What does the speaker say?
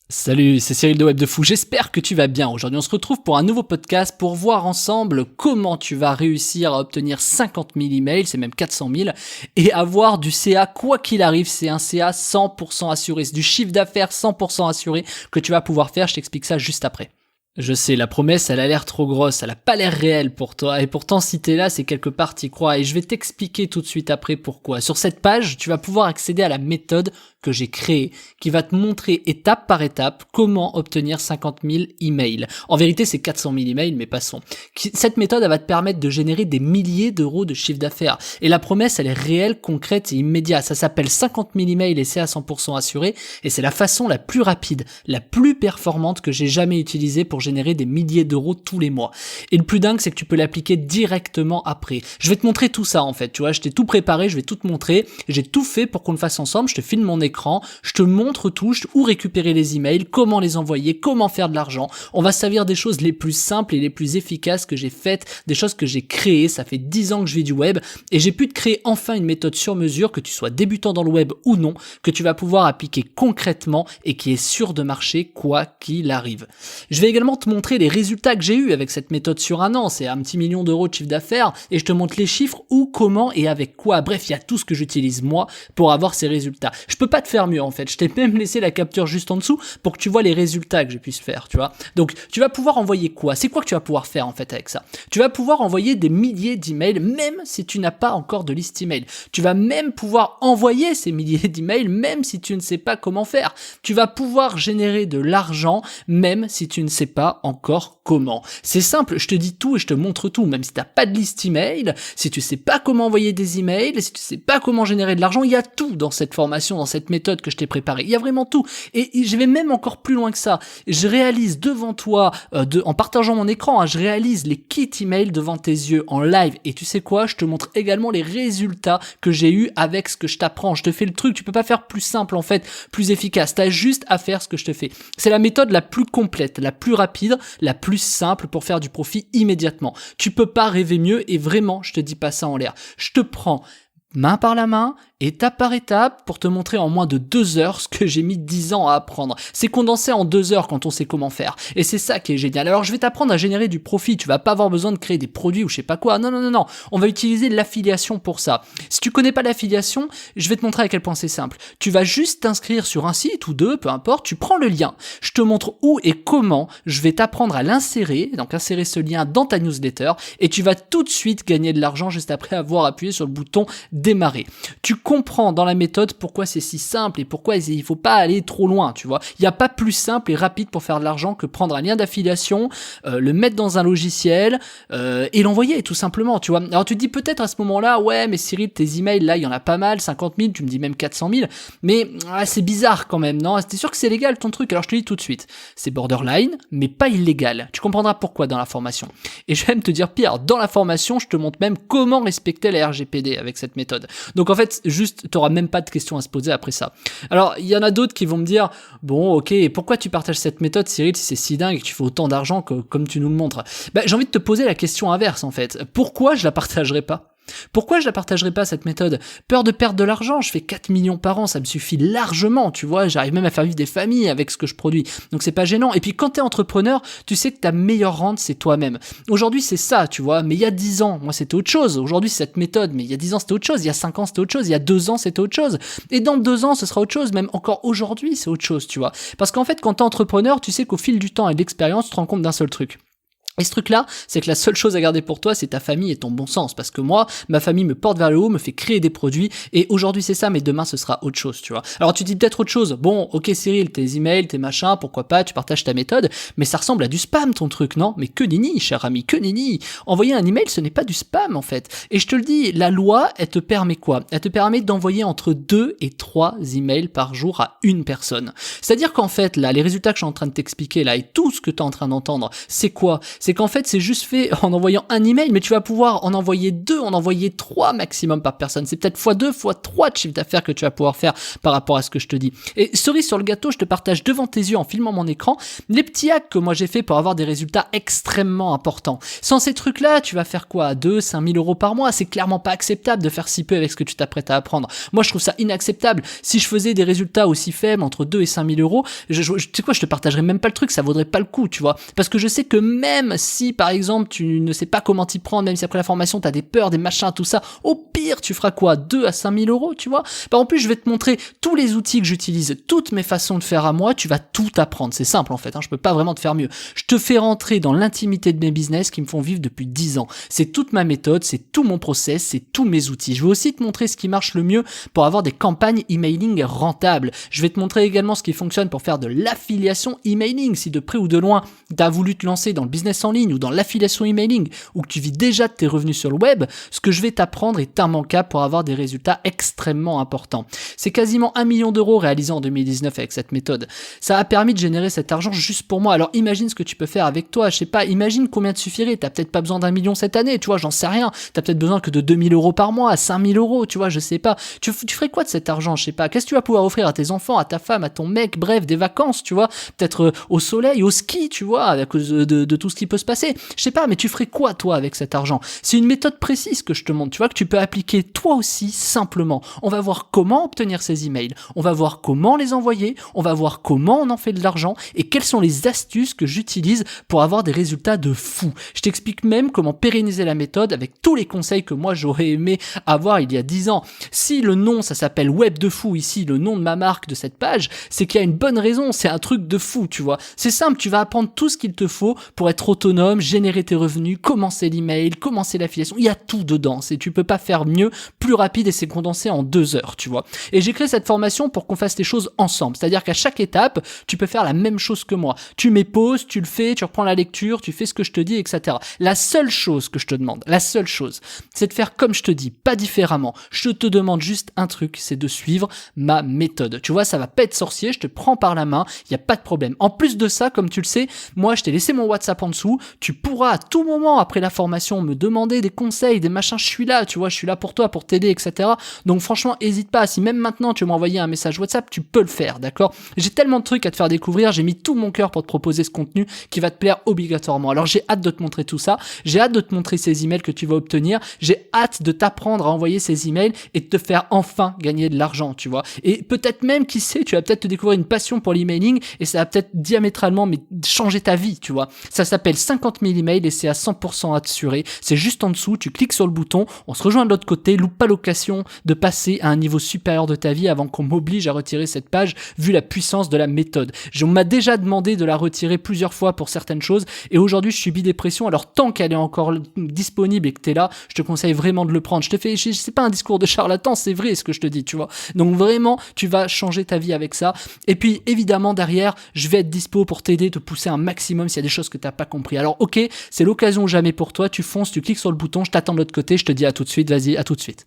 Salut, c'est Cyril de Web de Fou, j'espère que tu vas bien. Aujourd'hui on se retrouve pour un nouveau podcast pour voir ensemble comment tu vas réussir à obtenir 50 000 emails, c'est même 400 000, et avoir du CA quoi qu'il arrive. C'est un CA 100% assuré, c'est du chiffre d'affaires 100% assuré que tu vas pouvoir faire, je t'explique ça juste après. Je sais, la promesse, elle a l'air trop grosse, elle a pas l'air réelle pour toi, et pourtant si t'es là, c'est quelque part t'y crois, et je vais t'expliquer tout de suite après pourquoi. Sur cette page, tu vas pouvoir accéder à la méthode que j'ai créée, qui va te montrer étape par étape comment obtenir 50 000 emails. En vérité, c'est 400 000 emails, mais passons. Cette méthode, elle va te permettre de générer des milliers d'euros de chiffre d'affaires, et la promesse, elle est réelle, concrète et immédiate. Ça s'appelle 50 000 emails et c'est à 100% assuré, et c'est la façon la plus rapide, la plus performante que j'ai jamais utilisée pour générer des milliers d'euros tous les mois. Et le plus dingue, c'est que tu peux l'appliquer directement après. Je vais te montrer tout ça en fait, tu vois, je t'ai tout préparé, je vais tout te montrer, j'ai tout fait pour qu'on le fasse ensemble, je te filme mon écran, je te montre tout, où récupérer les emails, comment les envoyer, comment faire de l'argent. On va se servir des choses les plus simples et les plus efficaces que j'ai faites, des choses que j'ai créées. Ça fait 10 ans que je vis du web et j'ai pu te créer enfin une méthode sur mesure, que tu sois débutant dans le web ou non, que tu vas pouvoir appliquer concrètement et qui est sûre de marcher quoi qu'il arrive. Je vais également te montrer les résultats que j'ai eu avec cette méthode sur un an. C'est un petit million d'euros de chiffre d'affaires et je te montre les chiffres, où, comment et avec quoi. Bref, il y a tout ce que j'utilise moi pour avoir ces résultats. Je peux pas te faire mieux en fait. Je t'ai même laissé la capture juste en dessous pour que tu vois les résultats que j'ai pu faire, tu vois. Donc, tu vas pouvoir envoyer quoi? C'est quoi que tu vas pouvoir faire en fait avec ça? Tu vas pouvoir envoyer des milliers d'emails même si tu n'as pas encore de liste email. Tu vas même pouvoir envoyer ces milliers d'emails même si tu ne sais pas comment faire. Tu vas pouvoir générer de l'argent même si tu ne sais pas encore comment. C'est simple, je te dis tout et je te montre tout, même si t'as pas de liste email, si tu sais pas comment envoyer des emails, si tu sais pas comment générer de l'argent, il y a tout dans cette formation, dans cette méthode que je t'ai préparée. Il y a vraiment tout. Et je vais même encore plus loin que ça. Je réalise devant toi, en partageant mon écran, je réalise les kits email devant tes yeux en live. Et tu sais quoi, je te montre également les résultats que j'ai eu avec ce que je t'apprends. Je te fais le truc, tu peux pas faire plus simple en fait, plus efficace. T'as juste à faire ce que je te fais. C'est la méthode la plus complète, la plus rapide, la plus simple pour faire du profit immédiatement. Tu peux pas rêver mieux et vraiment, je te dis pas ça en l'air. Je te prends main par la main, étape par étape, pour te montrer en moins de 2 heures ce que j'ai mis 10 ans à apprendre. C'est condensé en 2 heures quand on sait comment faire. Et c'est ça qui est génial. Alors je vais t'apprendre à générer du profit. Tu vas pas avoir besoin de créer des produits ou je sais pas quoi. Non. On va utiliser l'affiliation pour ça. Si tu connais pas l'affiliation, je vais te montrer à quel point c'est simple. Tu vas juste t'inscrire sur un site ou deux, peu importe. Tu prends le lien. Je te montre où et comment. Je vais t'apprendre à l'insérer. Donc insérer ce lien dans ta newsletter. Et tu vas tout de suite gagner de l'argent juste après avoir appuyé sur le bouton démarrer. Tu comprends dans la méthode pourquoi c'est si simple et pourquoi il faut pas aller trop loin, tu vois. Il n'y a pas plus simple et rapide pour faire de l'argent que prendre un lien d'affiliation, le mettre dans un logiciel et l'envoyer tout simplement, tu vois. Alors tu te dis peut-être à ce moment-là, ouais mais Cyril, tes emails là, il y en a pas mal, 50 000, tu me dis même 400 000, mais c'est bizarre quand même, non? T'es sûr que c'est légal ton truc? Alors je te dis tout de suite, c'est borderline, mais pas illégal. Tu comprendras pourquoi dans la formation. Et je vais même te dire pire, dans la formation, je te montre même comment respecter la RGPD avec cette méthode. Donc en fait, juste, t'auras même pas de questions à se poser après ça. Alors, il y en a d'autres qui vont me dire, bon, ok, et pourquoi tu partages cette méthode, Cyril, si c'est si dingue et que tu fais autant d'argent comme tu nous le montres? J'ai envie de te poser la question inverse, en fait. Pourquoi je la partagerai pas? Pourquoi je la partagerai pas cette méthode? Peur de perdre de l'argent, je fais 4 millions par an, ça me suffit largement, tu vois, j'arrive même à faire vivre des familles avec ce que je produis, donc c'est pas gênant. Et puis quand t'es entrepreneur, tu sais que ta meilleure rente c'est toi-même. Aujourd'hui c'est ça, tu vois, mais il y a 10 ans, moi c'était autre chose. Aujourd'hui c'est cette méthode, mais il y a 10 ans c'était autre chose, il y a 5 ans c'était autre chose, il y a 2 ans c'était autre chose, et dans 2 ans ce sera autre chose, même encore aujourd'hui c'est autre chose, tu vois. Parce qu'en fait quand t'es entrepreneur, tu sais qu'au fil du temps et de l'expérience, tu te rends compte d'un seul truc. Et ce truc-là, c'est que la seule chose à garder pour toi, c'est ta famille et ton bon sens. Parce que moi, ma famille me porte vers le haut, me fait créer des produits, et aujourd'hui c'est ça, mais demain ce sera autre chose, tu vois. Alors tu dis peut-être autre chose. Bon, ok Cyril, tes emails, tes machins, pourquoi pas, tu partages ta méthode, mais ça ressemble à du spam ton truc, non? Mais que nenni, cher ami, que nenni. Envoyer un email, ce n'est pas du spam en fait. Et je te le dis, la loi, elle te permet quoi? Elle te permet d'envoyer entre 2 et 3 emails par jour à une personne. C'est-à-dire qu'en fait, là, les résultats que je suis en train de t'expliquer là, et tout ce que tu es en train d'entendre, c'est quoi? c'est qu'en fait, c'est juste fait en envoyant un email, mais tu vas pouvoir en envoyer 2, en envoyer 3 maximum par personne. C'est peut-être x2, x3 de chiffre d'affaires que tu vas pouvoir faire par rapport à ce que je te dis. Et cerise sur le gâteau, je te partage devant tes yeux en filmant mon écran les petits hacks que moi j'ai fait pour avoir des résultats extrêmement importants. Sans ces trucs-là, tu vas faire quoi? 2-5 000 euros par mois? C'est clairement pas acceptable de faire si peu avec ce que tu t'apprêtes à apprendre. Moi, je trouve ça inacceptable. Si je faisais des résultats aussi faibles, entre 2 et 5 000 euros, tu sais quoi, je te partagerais même pas le truc, ça vaudrait pas le coup, tu vois. Parce que je sais que même si, par exemple, tu ne sais pas comment t'y prendre, même si après la formation, t'as des peurs, des machins, tout ça, au pire, tu feras quoi? 2 à 5 000 euros, tu vois. Bah, en plus, je vais te montrer tous les outils que j'utilise, toutes mes façons de faire à moi, tu vas tout apprendre. C'est simple, en fait, hein, je peux pas vraiment te faire mieux. Je te fais rentrer dans l'intimité de mes business qui me font vivre depuis 10 ans. C'est toute ma méthode, c'est tout mon process, c'est tous mes outils. Je vais aussi te montrer ce qui marche le mieux pour avoir des campagnes emailing rentables. Je vais te montrer également ce qui fonctionne pour faire de l'affiliation emailing. Si de près ou de loin, tu as voulu te lancer dans le business en ligne ou dans l'affiliation emailing ou que tu vis déjà de tes revenus sur le web, ce que je vais t'apprendre est immanquable pour avoir des résultats extrêmement importants. C'est quasiment 1 million d'euros réalisés en 2019 avec cette méthode. Ça a permis de générer cet argent juste pour moi. Alors imagine ce que tu peux faire avec toi. Je sais pas, imagine combien te suffirait. T'as peut-être pas besoin d'1 million cette année, tu vois, j'en sais rien. T'as peut-être besoin que de 2 000 euros par mois, 5 000 euros, tu vois, je sais pas. Tu ferais quoi de cet argent, je sais pas. Qu'est-ce que tu vas pouvoir offrir à tes enfants, à ta femme, à ton mec, bref, des vacances, tu vois. Peut-être au soleil, au ski, tu vois, à cause de tout ce qui peut se passer. Je sais pas, mais tu ferais quoi, toi, avec cet argent? C'est une méthode précise que je te montre, tu vois, que tu peux appliquer toi aussi, simplement. On va voir comment obtenir ces emails. On va voir comment les envoyer. On va voir comment on en fait de l'argent et quelles sont les astuces que j'utilise pour avoir des résultats de fou. Je t'explique même comment pérenniser la méthode avec tous les conseils que moi j'aurais aimé avoir il y a 10 ans. Si le nom ça s'appelle Web de fou ici, le nom de ma marque de cette page, c'est qu'il y a une bonne raison, c'est un truc de fou, tu vois. C'est simple, tu vas apprendre tout ce qu'il te faut pour être autonome, générer tes revenus, commencer l'email, commencer l'affiliation, il y a tout dedans, tu peux pas faire mieux, plus rapide et c'est condensé en 2 heures, tu vois. Et j'ai créé cette formation pour qu'on fasse les choses ensemble, c'est-à-dire qu'à chaque étape, tu peux faire la même chose que moi. Tu mets pause, tu le fais, tu reprends la lecture, tu fais ce que je te dis, etc. La seule chose que je te demande, la seule chose, c'est de faire comme je te dis, pas différemment. Je te demande juste un truc, c'est de suivre ma méthode. Tu vois, ça va pas être sorcier, je te prends par la main, il y a pas de problème. En plus de ça, comme tu le sais, moi je t'ai laissé mon WhatsApp en dessous, tu pourras à tout moment après la formation me demander des conseils, des machins, je suis là, tu vois, je suis là pour toi, pour t'aider, etc. Donc franchement, hésite pas, si même maintenant tu veux m'envoyer un message WhatsApp, tu peux le faire, d'accord? J'ai tellement de trucs à te faire découvrir, j'ai mis tout mon cœur pour te proposer ce contenu qui va te plaire obligatoirement. Alors j'ai hâte de te montrer tout ça, j'ai hâte de te montrer ces emails que tu vas obtenir, j'ai hâte de t'apprendre à envoyer ces emails et de te faire enfin gagner de l'argent, tu vois. Et peut-être même, qui sait, tu vas peut-être te découvrir une passion pour l'emailing et ça va peut-être diamétralement mais changer ta vie, tu vois. Ça s'appelle 50 000 emails et c'est à 100% assuré. C'est juste en dessous, tu cliques sur le bouton, on se rejoint de l'autre côté, loupe pas l'occasion de passer à un niveau supérieur de ta vie avant qu'on m'oblige à retirer cette page vu la puissance de la méthode. On m'a déjà demandé de la retirer plusieurs fois pour certaines choses et aujourd'hui je subis des pressions, alors tant qu'elle est encore disponible et que t'es là, je te conseille vraiment de le prendre. C'est pas un discours de charlatan, c'est vrai ce que je te dis, tu vois. Donc vraiment, tu vas changer ta vie avec ça. Et puis évidemment derrière, je vais être dispo pour t'aider, te pousser un maximum s'il y a des choses que t'as pas compris. Alors ok, c'est l'occasion jamais pour toi, tu fonces, tu cliques sur le bouton, je t'attends de l'autre côté, je te dis à tout de suite, vas-y, à tout de suite.